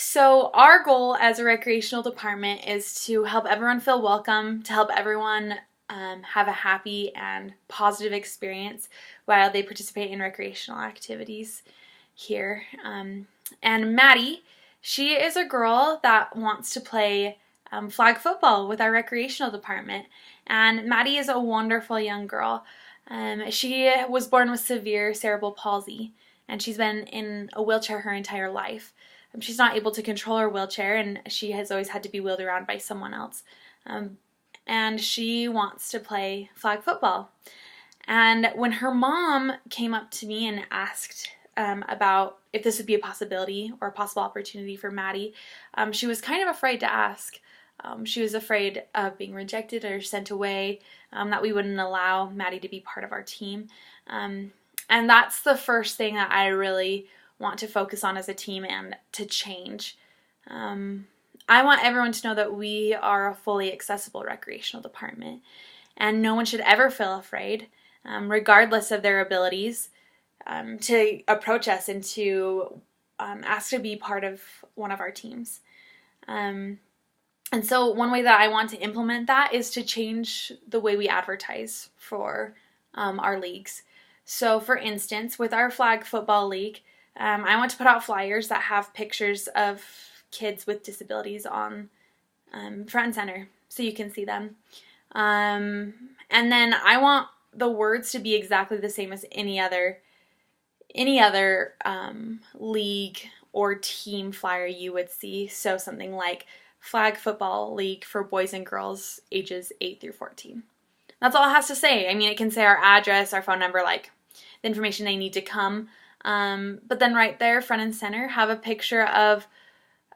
So our goal as a recreational department is to help everyone feel welcome, to help everyone have a happy and positive experience while they participate in recreational activities here. And Maddie, she is a girl that wants to play flag football with our recreational department. And Maddie is a wonderful young girl. She was born with severe cerebral palsy, and she's been in a wheelchair her entire life. She's not able to control her wheelchair, and she has always had to be wheeled around by someone else. And she wants to play flag football. And when her mom came up to me and asked about if this would be a possibility or a possible opportunity for Maddie, she was kind of afraid to ask. She was afraid of being rejected or sent away, that we wouldn't allow Maddie to be part of our team. And that's the first thing that I really want to focus on as a team and to change. I want everyone to know that we are a fully accessible recreational department, and no one should ever feel afraid, regardless of their abilities, to approach us and to ask to be part of one of our teams. And so one way that I want to implement that is to change the way we advertise for our leagues. So for instance, with our flag football league, I want to put out flyers that have pictures of kids with disabilities on front and center so you can see them. And then I want the words to be exactly the same as any other league or team flyer you would see. So something like Flag Football League for boys and girls ages 8 through 14. That's all it has to say. I mean, it can say our address, our phone number, like the information they need to come. But then right there, front and center, have a picture of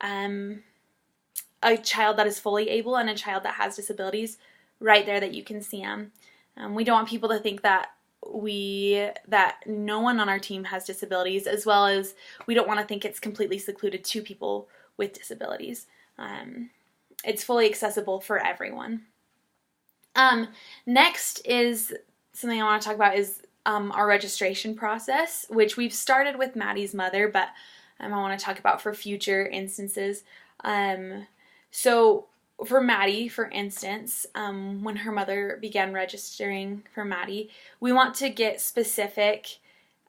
a child that is fully able and a child that has disabilities right there that you can see them. We don't want people to think that no one on our team has disabilities, as well as we don't want to think it's completely secluded to people with disabilities. It's fully accessible for everyone. Next is something I want to talk about is our registration process, which we've started with Maddie's mother, but I want to talk about for future instances. So for Maddie, for instance, when her mother began registering for Maddie, we want to get specific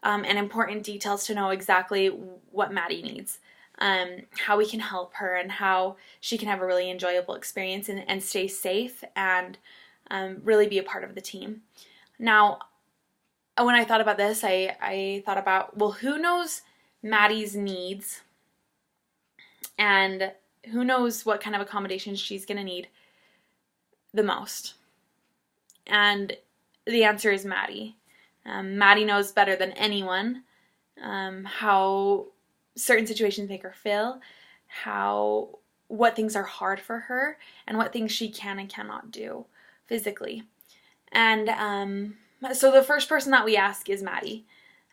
and important details to know exactly what Maddie needs, how we can help her, and how she can have a really enjoyable experience and stay safe and really be a part of the team. Now, when I thought about this, I thought about, well, who knows Maddie's needs and who knows what kind of accommodations she's going to need the most? And the answer is Maddie. Maddie knows better than anyone how certain situations make her feel, what things are hard for her, and what things she can and cannot do physically. And so the first person that we ask is Maddie.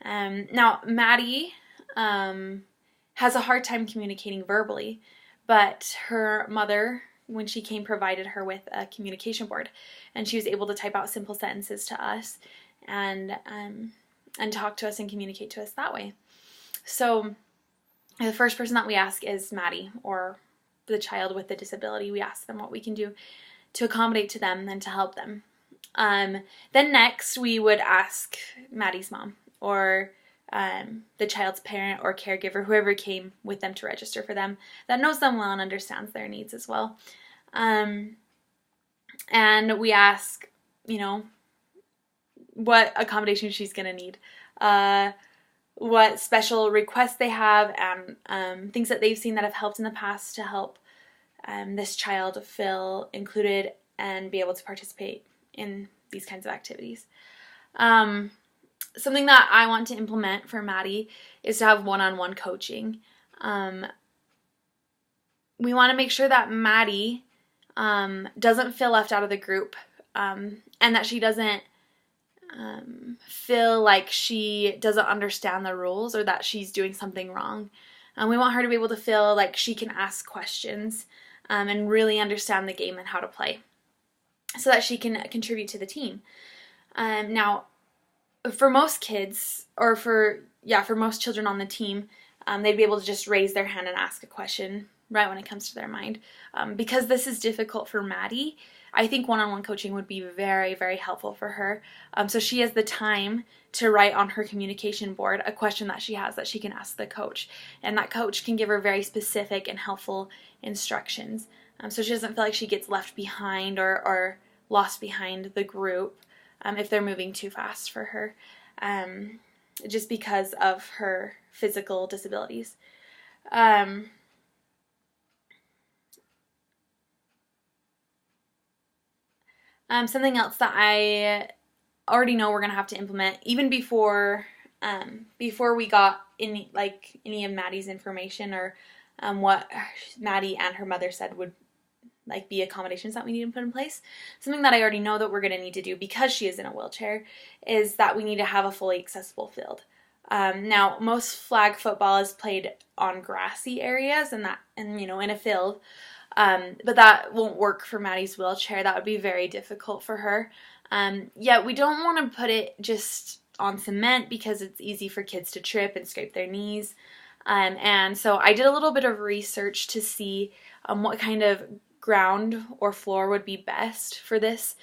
Now, Maddie has a hard time communicating verbally, but her mother, when she came, provided her with a communication board, and she was able to type out simple sentences to us and talk to us and communicate to us that way. So the first person that we ask is Maddie, or the child with the disability. We ask them what we can do to accommodate to them and to help them. Then next we would ask Maddie's mom, or the child's parent or caregiver, whoever came with them to register for them, that knows them well and understands their needs as well. And we ask, what accommodation she's going to need, what special requests they have, and things that they've seen that have helped in the past to help this child feel included and be able to participate in these kinds of activities. Something that I want to implement for Maddie is to have one-on-one coaching. We want to make sure that Maddie doesn't feel left out of the group, and that she doesn't feel like she doesn't understand the rules or that she's doing something wrong. We want her to be able to feel like she can ask questions and really understand the game and how to play, so that she can contribute to the team. Now, for most kids, or for most children on the team, they'd be able to just raise their hand and ask a question right when it comes to their mind. Because this is difficult for Maddie, I think one-on-one coaching would be very, very helpful for her. So she has the time to write on her communication board a question that she has that she can ask the coach. And that coach can give her very specific and helpful instructions. So she doesn't feel like she gets left behind or lost behind the group if they're moving too fast for her, just because of her physical disabilities. Something else that I already know we're gonna have to implement, even before we got any of Maddie's information or what Maddie and her mother said would be accommodations that we need to put in place. Something that I already know that we're gonna need to do because she is in a wheelchair is that we need to have a fully accessible field. Now, most flag football is played on grassy areas and in a field. But that won't work for Maddie's wheelchair. That would be very difficult for her. Yet we don't want to put it just on cement because it's easy for kids to trip and scrape their knees. And so I did a little bit of research to see what kind of ground or floor would be best for this,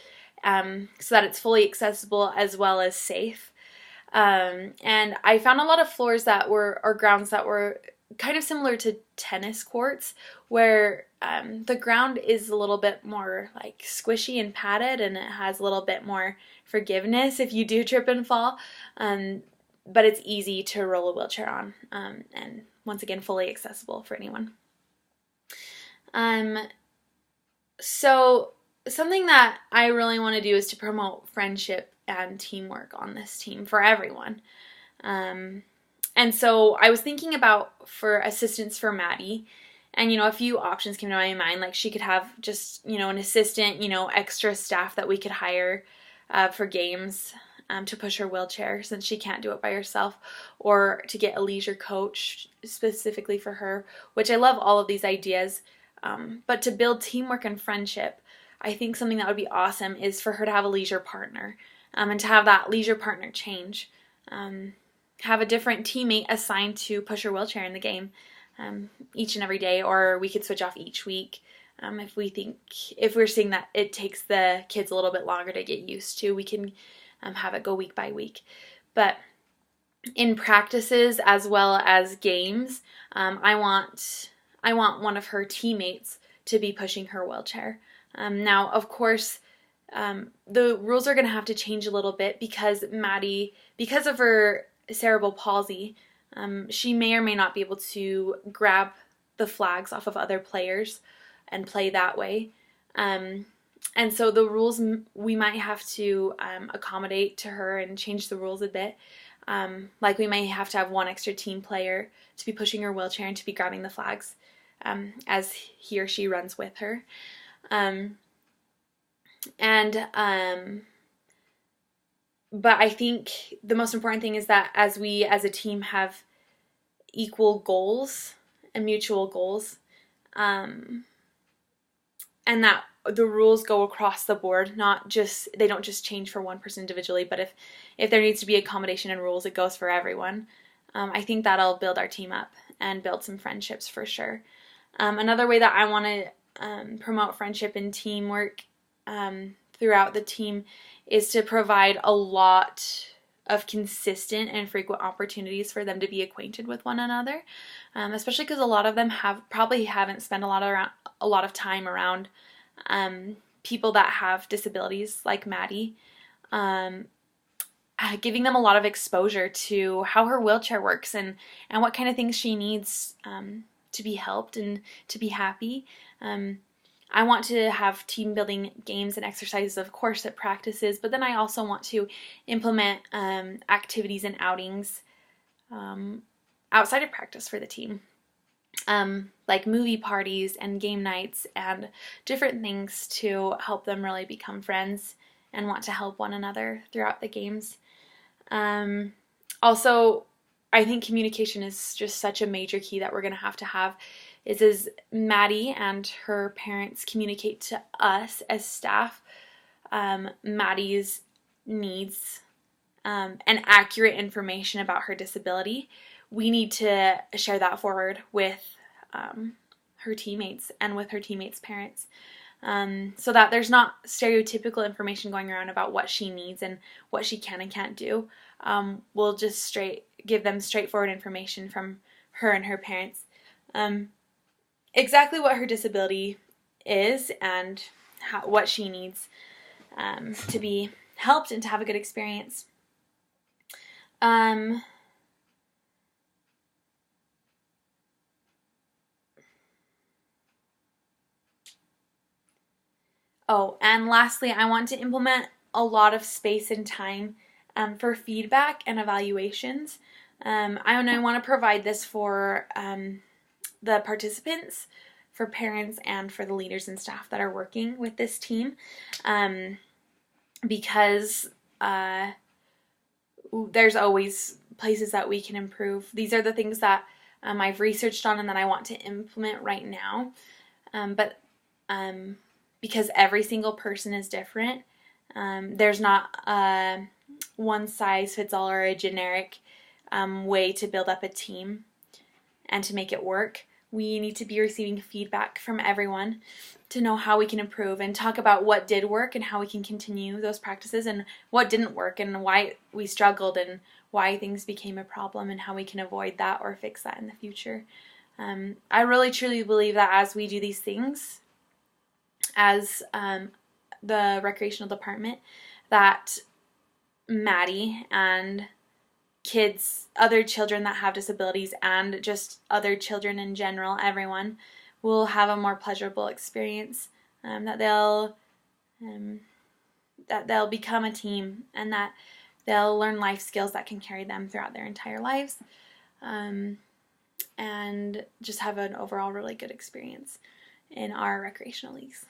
so that it's fully accessible as well as safe. And I found a lot of floors or grounds that were kind of similar to tennis courts, where the ground is a little bit more squishy and padded, and it has a little bit more forgiveness if you do trip and fall, but it's easy to roll a wheelchair on, and once again fully accessible for anyone. So something that I really want to do is to promote friendship and teamwork on this team for everyone. And so I was thinking about for assistants for Maddie, and a few options came to my mind. She could have just an assistant, extra staff that we could hire for games to push her wheelchair since she can't do it by herself, or to get a leisure coach specifically for her, which I love all of these ideas. But to build teamwork and friendship, I think something that would be awesome is for her to have a leisure partner, and to have that leisure partner change. Have a different teammate assigned to push her wheelchair in the game each and every day, or we could switch off each week. If we're seeing that it takes the kids a little bit longer to get used to, we can have it go week by week. But in practices as well as games, I want one of her teammates to be pushing her wheelchair. Now, of course, the rules are going to have to change a little bit because Maddie, because of her cerebral palsy, she may or may not be able to grab the flags off of other players and play that way. And so the rules, we might have to accommodate to her and change the rules a bit. We may have to have one extra team player to be pushing her wheelchair and to be grabbing the flags as he or she runs with her. But I think the most important thing is that as we as a team have equal goals and mutual goals, and that the rules go across the board, they don't just change for one person individually, but if there needs to be accommodation and rules, it goes for everyone. I think that'll build our team up and build some friendships for sure. Another way that I want to promote friendship and teamwork throughout the team is to provide a lot of consistent and frequent opportunities for them to be acquainted with one another, especially because a lot of them probably haven't spent a lot of time around people that have disabilities like Maddie, giving them a lot of exposure to how her wheelchair works and what kind of things she needs to be helped and to be happy. I want to have team building games and exercises, of course, at practices, but then I also want to implement activities and outings outside of practice for the team, like movie parties and game nights and different things to help them really become friends and want to help one another throughout the games. Also, I think communication is just such a major key that we're going to have. Is Maddie and her parents communicate to us as staff Maddie's needs and accurate information about her disability, we need to share that forward with her teammates and with her teammates' parents, so that there's not stereotypical information going around about what she needs and what she can and can't do. We'll just give them straightforward information from her and her parents, exactly what her disability is and what she needs to be helped and to have a good experience. Oh, and lastly, I want to implement a lot of space and time for feedback and evaluations. I want to provide this for the participants, for parents, and for the leaders and staff that are working with this team, because there's always places that we can improve. These are the things that I've researched on and that I want to implement right now. But because every single person is different, there's not a one size fits all or a generic way to build up a team and to make it work. We need to be receiving feedback from everyone to know how we can improve and talk about what did work and how we can continue those practices, and what didn't work and why we struggled and why things became a problem and how we can avoid that or fix that in the future. I really truly believe that as we do these things as the recreational department, that Maddie and kids, other children that have disabilities, and just other children in general, everyone, will have a more pleasurable experience, that they'll become a team, and that they'll learn life skills that can carry them throughout their entire lives, and just have an overall really good experience in our recreational leagues.